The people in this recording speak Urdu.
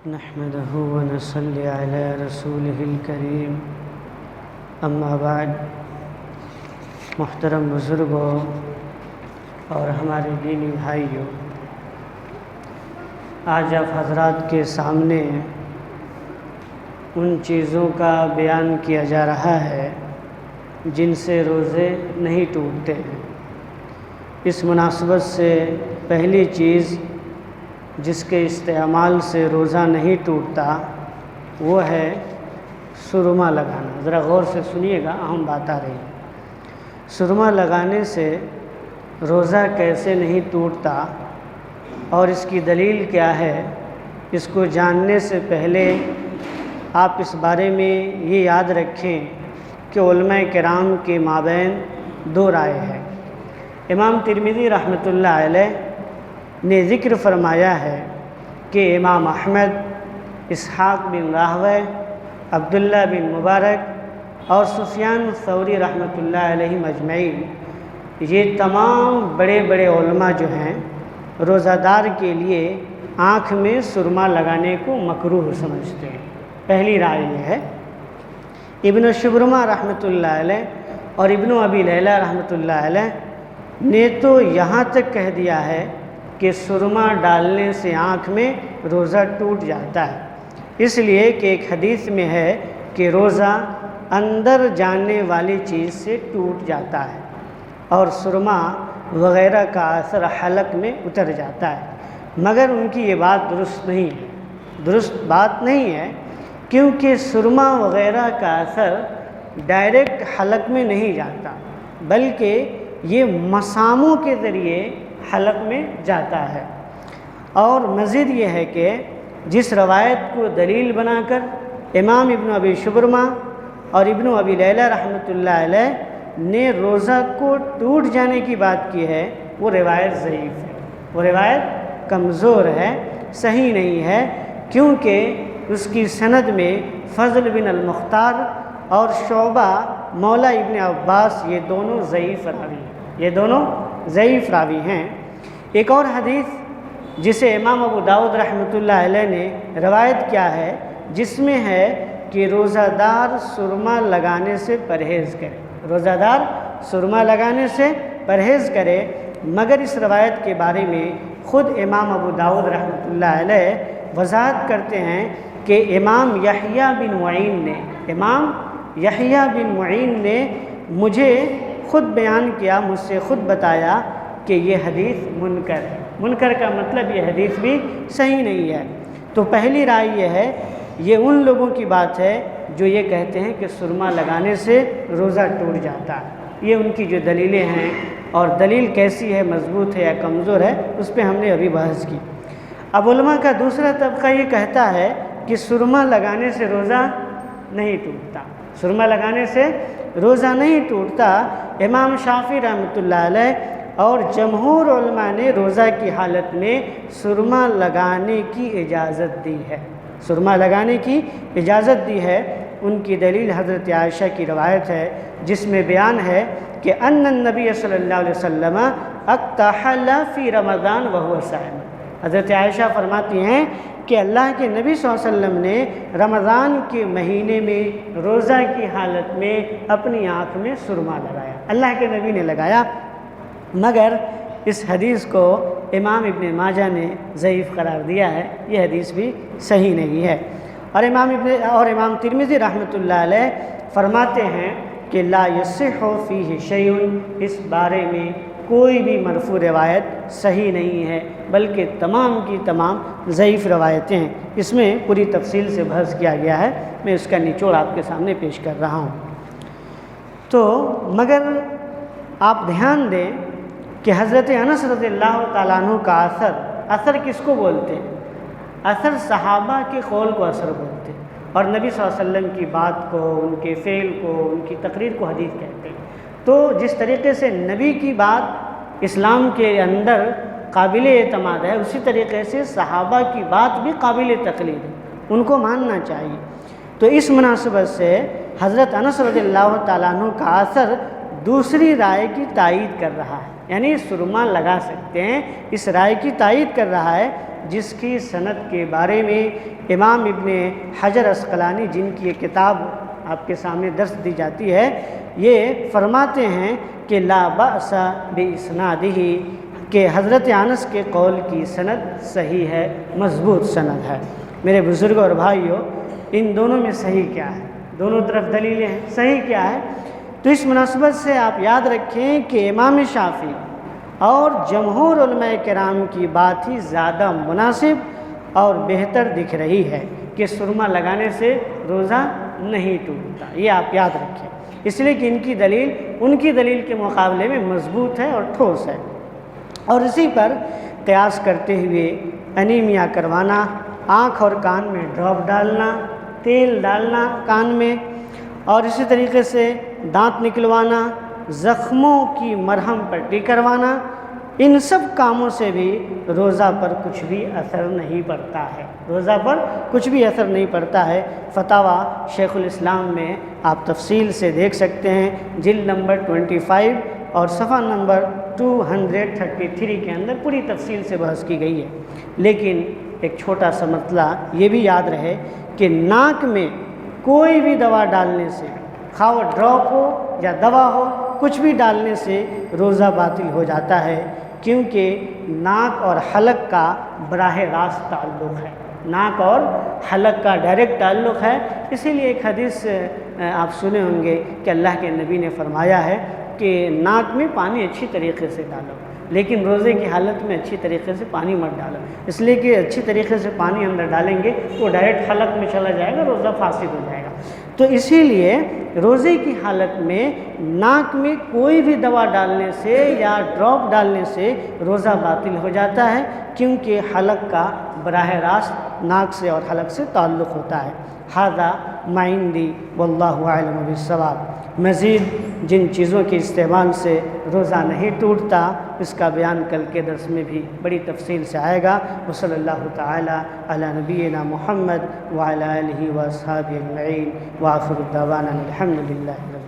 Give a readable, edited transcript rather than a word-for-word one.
نحمده ونصلي على رسوله الكريم اما بعد۔ محترم بزرگوں اور ہمارے دینی بھائیوں، آج آپ حضرات کے سامنے ان چیزوں کا بیان کیا جا رہا ہے جن سے روزے نہیں ٹوٹتے ہیں۔ اس مناسبت سے پہلی چیز جس کے استعمال سے روزہ نہیں ٹوٹتا وہ ہے سرما لگانا۔ ذرا غور سے سنیے گا، اہم بات آ رہی ہے۔ سرما لگانے سے روزہ کیسے نہیں ٹوٹتا اور اس کی دلیل کیا ہے، اس کو جاننے سے پہلے آپ اس بارے میں یہ یاد رکھیں کہ علماء کرام کے مابین دو رائے ہیں۔ امام ترمذی رحمۃ اللہ علیہ نے ذکر فرمایا ہے کہ امام احمد، اسحاق بن راہوے، عبداللہ بن مبارک اور سفیان ثوری رحمۃ اللہ علیہ مجمعین، یہ تمام بڑے بڑے علماء جو ہیں روزہ دار کے لیے آنکھ میں سرما لگانے کو مکروہ سمجھتے ہیں۔ پہلی رائے یہ ہے۔ ابن شبرمہ رحمۃ اللہ علیہ اور ابن ابی لیلہ رحمۃ اللہ علیہ نے تو یہاں تک کہہ دیا ہے کہ سرما ڈالنے سے آنکھ میں روزہ ٹوٹ جاتا ہے، اس لیے کہ ایک حدیث میں ہے کہ روزہ اندر جانے والی چیز سے ٹوٹ جاتا ہے اور سرما وغیرہ کا اثر حلق میں اتر جاتا ہے۔ مگر ان کی یہ بات درست نہیں ہے، درست بات نہیں ہے، کیونکہ سرما وغیرہ کا اثر ڈائریکٹ حلق میں نہیں جاتا، بلکہ یہ مساموں کے ذریعے حلق میں جاتا ہے۔ اور مزید یہ ہے کہ جس روایت کو دلیل بنا کر امام ابن ابی شبرمہ اور ابن ابی لیلہ رحمۃ اللہ علیہ نے روزہ کو ٹوٹ جانے کی بات کی ہے، وہ روایت ضعیف ہے، وہ روایت کمزور ہے، صحیح نہیں ہے، کیونکہ اس کی سند میں فضل بن المختار اور شعبہ مولا ابن عباس یہ دونوں ضعیف راوی ہیں، یہ دونوں ضعیف راوی ہیں۔ ایک اور حدیث جسے امام ابو داؤد رحمۃ اللہ علیہ نے روایت کیا ہے، جس میں ہے کہ روزہ دار سرما لگانے سے پرہیز کرے، روزہ دار سرما لگانے سے پرہیز کرے، مگر اس روایت کے بارے میں خود امام ابو داؤد رحمۃ اللہ علیہ وضاحت کرتے ہیں کہ امام یحییٰ بن معین نے مجھے خود بیان کیا، مجھ سے خود بتایا کہ یہ حدیث منکر ہے۔ منکر کا مطلب یہ حدیث بھی صحیح نہیں ہے۔ تو پہلی رائے یہ ہے، یہ ان لوگوں کی بات ہے جو یہ کہتے ہیں کہ سرما لگانے سے روزہ ٹوٹ جاتا ہے۔ یہ ان کی جو دلیلیں ہیں، اور دلیل کیسی ہے، مضبوط ہے یا کمزور ہے، اس پہ ہم نے ابھی بحث کی۔ اب علماء کا دوسرا طبقہ یہ کہتا ہے کہ سرما لگانے سے روزہ نہیں ٹوٹتا، سرما لگانے سے روزہ نہیں ٹوٹتا۔ امام شافعی رحمۃ اللہ علیہ اور جمہور علماء نے روزہ کی حالت میں سرما لگانے کی اجازت دی ہے، سرما لگانے کی اجازت دی ہے۔ ان کی دلیل حضرت عائشہ کی روایت ہے، جس میں بیان ہے کہ ان النبی صلی اللہ علیہ وسلم اکتحل فی رمضان وہو صائم۔ حضرت عائشہ فرماتی ہیں کہ اللہ کے نبی صلی اللہ علیہ وسلم نے رمضان کے مہینے میں روزہ کی حالت میں اپنی آنکھ میں سرما لگایا، اللہ کے نبی نے لگایا، مگر اس حدیث کو امام ابن ماجہ نے ضعیف قرار دیا ہے، یہ حدیث بھی صحیح نہیں ہے۔ اور امام ترمذی رحمۃ اللہ علیہ فرماتے ہیں کہ لا یصح فیہ شیء، اس بارے میں کوئی بھی مرفوع روایت صحیح نہیں ہے، بلکہ تمام کی تمام ضعیف روایتیں ہیں۔ اس میں پوری تفصیل سے بحث کیا گیا ہے، میں اس کا نچوڑ آپ کے سامنے پیش کر رہا ہوں۔ تو مگر آپ دھیان دیں کہ حضرت انس رضی اللہ تعالیٰ عنہ کا اثر کس کو بولتے ہیں؟ اثر صحابہ کے قول کو اثر بولتے ہیں، اور نبی صلی اللہ علیہ وسلم کی بات کو، ان کے فعل کو، ان کی تقریر کو حدیث کہتے ہیں۔ تو جس طریقے سے نبی کی بات اسلام کے اندر قابل اعتماد ہے، اسی طریقے سے صحابہ کی بات بھی قابل تقلید ہے، ان کو ماننا چاہیے۔ تو اس مناسبت سے حضرت انس رضی اللہ تعالیٰ عنہ کا اثر دوسری رائے کی تائید کر رہا ہے، یعنی سرما لگا سکتے ہیں، اس رائے کی تائید کر رہا ہے جس کی سند کے بارے میں امام ابن حجر عسقلانی، جن کی یہ کتاب آپ کے سامنے درس دی جاتی ہے، یہ فرماتے ہیں کہ لا بأس بإسنادہ، کہ حضرت انس کے قول کی سند صحیح ہے، مضبوط سند ہے۔ میرے بزرگوں اور بھائیوں، ان دونوں میں صحیح کیا ہے؟ دونوں طرف دلیلیں ہیں، صحیح کیا ہے؟ تو اس مناسبت سے آپ یاد رکھیں کہ امام شافعی اور جمہور علماء کرام کی بات ہی زیادہ مناسب اور بہتر دکھ رہی ہے کہ سرما لگانے سے روزہ نہیں ٹوٹتا۔ یہ آپ یاد رکھیں، اس لیے کہ ان کی دلیل ان کی دلیل کے مقابلے میں مضبوط ہے اور ٹھوس ہے۔ اور اسی پر قیاس کرتے ہوئے انیمیا کروانا، آنکھ اور کان میں ڈراپ ڈالنا، تیل ڈالنا کان میں، اور اسی طریقے سے دانت نکلوانا، زخموں کی مرہم پٹی کروانا، ان سب کاموں سے بھی روزہ پر کچھ بھی اثر نہیں پڑتا ہے، روزہ پر کچھ بھی اثر نہیں پڑتا ہے۔ فتاوی شیخ الاسلام میں آپ تفصیل سے دیکھ سکتے ہیں، جلد نمبر 25 اور صفحہ نمبر 233 کے اندر پوری تفصیل سے بحث کی گئی ہے۔ لیکن ایک چھوٹا سا مسئلہ یہ بھی یاد رہے کہ ناک میں کوئی بھی دوا ڈالنے سے، خواہ وہ ڈراپ ہو یا دوا ہو، کچھ بھی ڈالنے سے روزہ باطل ہو جاتا ہے، کیونکہ ناک اور حلق کا براہ راست تعلق ہے، ناک اور حلق کا ڈائریکٹ تعلق ہے۔ اسی لیے ایک حدیث آپ سنے ہوں گے کہ اللہ کے نبی نے فرمایا ہے کہ ناک میں پانی اچھی طریقے سے ڈالو، لیکن روزے کی حالت میں اچھی طریقے سے پانی مت ڈالو، اس لیے کہ اچھی طریقے سے پانی اندر ڈالیں گے تو ڈائریکٹ حلق میں چلا جائے گا، روزہ فاسد ہو جائے گا۔ تو اسی لیے روزے کی حالت میں ناک میں کوئی بھی دوا ڈالنے سے یا ڈراپ ڈالنے سے روزہ باطل ہو جاتا ہے، کیونکہ حلق کا براہ راست ناک سے اور حلق سے تعلق ہوتا ہے۔ ھذا ما عندی واللہ اعلم بالصواب۔ مزید جن چیزوں کے استعمال سے روزہ نہیں ٹوٹتا، اس کا بیان کل کے درس میں بھی بڑی تفصیل سے آئے گا۔ وصلی اللہ تعالی علی نبینا محمد وعلی آلہ واصحابہ اجمعین، وآخر دعوانا الحمد للہ۔